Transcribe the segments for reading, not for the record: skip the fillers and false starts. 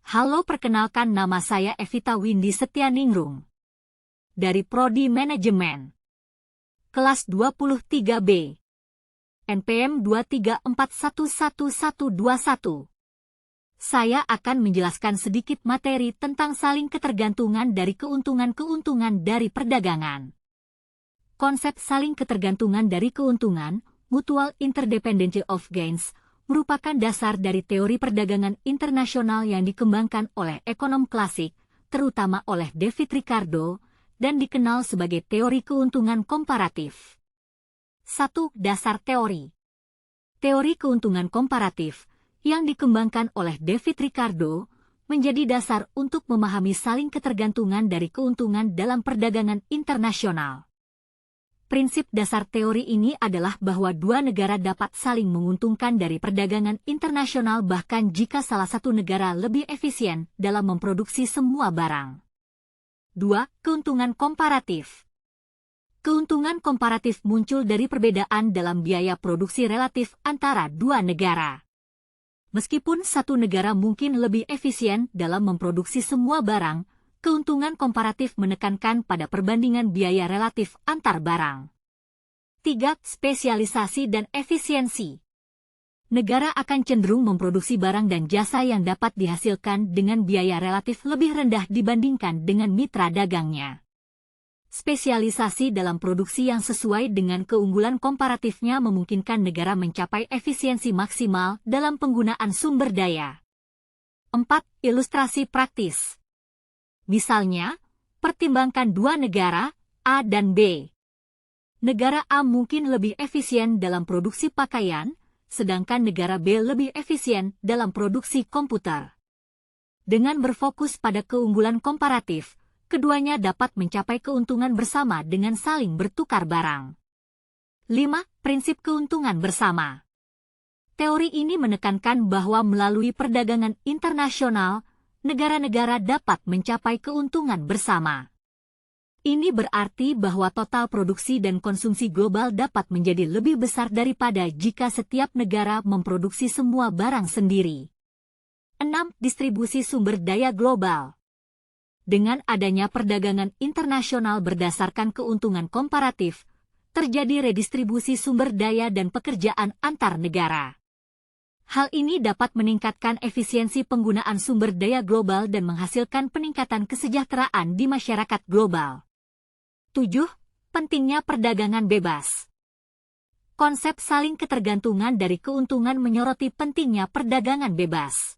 Halo, perkenalkan, nama saya Evita Windy Setianingrum. Dari Prodi Manajemen. Kelas 23B. NPM 234111121. Saya akan menjelaskan sedikit materi tentang saling ketergantungan dari keuntungan-keuntungan dari perdagangan. Konsep saling ketergantungan dari keuntungan, mutual interdependency of gains, merupakan dasar dari teori perdagangan internasional yang dikembangkan oleh ekonom klasik, terutama oleh David Ricardo, dan dikenal sebagai teori keuntungan komparatif. 1. Dasar teori. Teori keuntungan komparatif, yang dikembangkan oleh David Ricardo, menjadi dasar untuk memahami saling ketergantungan dari keuntungan dalam perdagangan internasional. Prinsip dasar teori ini adalah bahwa dua negara dapat saling menguntungkan dari perdagangan internasional bahkan jika salah satu negara lebih efisien dalam memproduksi semua barang. 2. Keuntungan komparatif. Keuntungan komparatif muncul dari perbedaan dalam biaya produksi relatif antara dua negara. Meskipun satu negara mungkin lebih efisien dalam memproduksi semua barang, keuntungan komparatif menekankan pada perbandingan biaya relatif antar barang. 3. Spesialisasi dan efisiensi. Negara akan cenderung memproduksi barang dan jasa yang dapat dihasilkan dengan biaya relatif lebih rendah dibandingkan dengan mitra dagangnya. Spesialisasi dalam produksi yang sesuai dengan keunggulan komparatifnya memungkinkan negara mencapai efisiensi maksimal dalam penggunaan sumber daya. 4. Ilustrasi praktis. Misalnya, pertimbangkan dua negara, A dan B. Negara A mungkin lebih efisien dalam produksi pakaian, sedangkan negara B lebih efisien dalam produksi komputer. Dengan berfokus pada keunggulan komparatif, keduanya dapat mencapai keuntungan bersama dengan saling bertukar barang. 5. Prinsip keuntungan bersama. Teori ini menekankan bahwa melalui perdagangan internasional, negara-negara dapat mencapai keuntungan bersama. Ini berarti bahwa total produksi dan konsumsi global dapat menjadi lebih besar daripada jika setiap negara memproduksi semua barang sendiri. 6. Distribusi sumber daya global. Dengan adanya perdagangan internasional berdasarkan keuntungan komparatif, terjadi redistribusi sumber daya dan pekerjaan antar negara. Hal ini dapat meningkatkan efisiensi penggunaan sumber daya global dan menghasilkan peningkatan kesejahteraan di masyarakat global. 7. Pentingnya perdagangan bebas. Konsep saling ketergantungan dari keuntungan menyoroti pentingnya perdagangan bebas.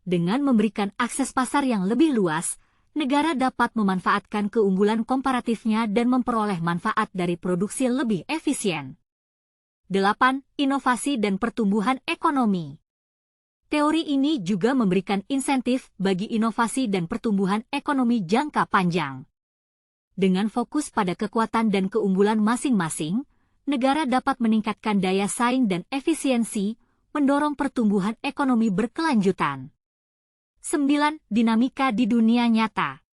Dengan memberikan akses pasar yang lebih luas, negara dapat memanfaatkan keunggulan komparatifnya dan memperoleh manfaat dari produksi lebih efisien. 8. Inovasi dan pertumbuhan ekonomi. Teori ini juga memberikan insentif bagi inovasi dan pertumbuhan ekonomi jangka panjang. Dengan fokus pada kekuatan dan keunggulan masing-masing, negara dapat meningkatkan daya saing dan efisiensi, mendorong pertumbuhan ekonomi berkelanjutan. 9. Dinamika di dunia nyata.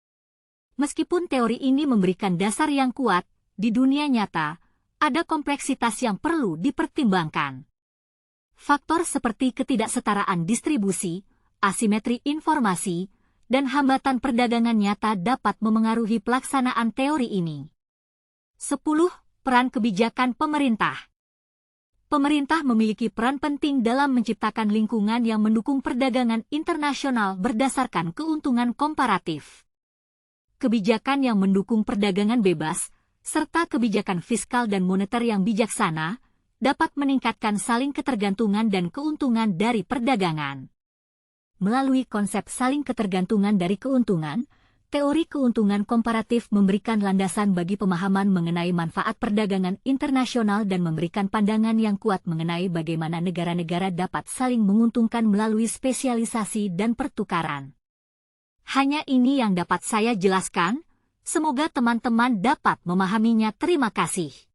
Meskipun teori ini memberikan dasar yang kuat, di dunia nyata, ada kompleksitas yang perlu dipertimbangkan. Faktor seperti ketidaksetaraan distribusi, asimetri informasi, dan hambatan perdagangan nyata dapat memengaruhi pelaksanaan teori ini. 10. Peran kebijakan pemerintah. Pemerintah memiliki peran penting dalam menciptakan lingkungan yang mendukung perdagangan internasional berdasarkan keuntungan komparatif. Kebijakan yang mendukung perdagangan bebas, serta kebijakan fiskal dan moneter yang bijaksana, dapat meningkatkan saling ketergantungan dan keuntungan dari perdagangan. Melalui konsep saling ketergantungan dari keuntungan, teori keuntungan komparatif memberikan landasan bagi pemahaman mengenai manfaat perdagangan internasional dan memberikan pandangan yang kuat mengenai bagaimana negara-negara dapat saling menguntungkan melalui spesialisasi dan pertukaran. Hanya ini yang dapat saya jelaskan. Semoga teman-teman dapat memahaminya. Terima kasih.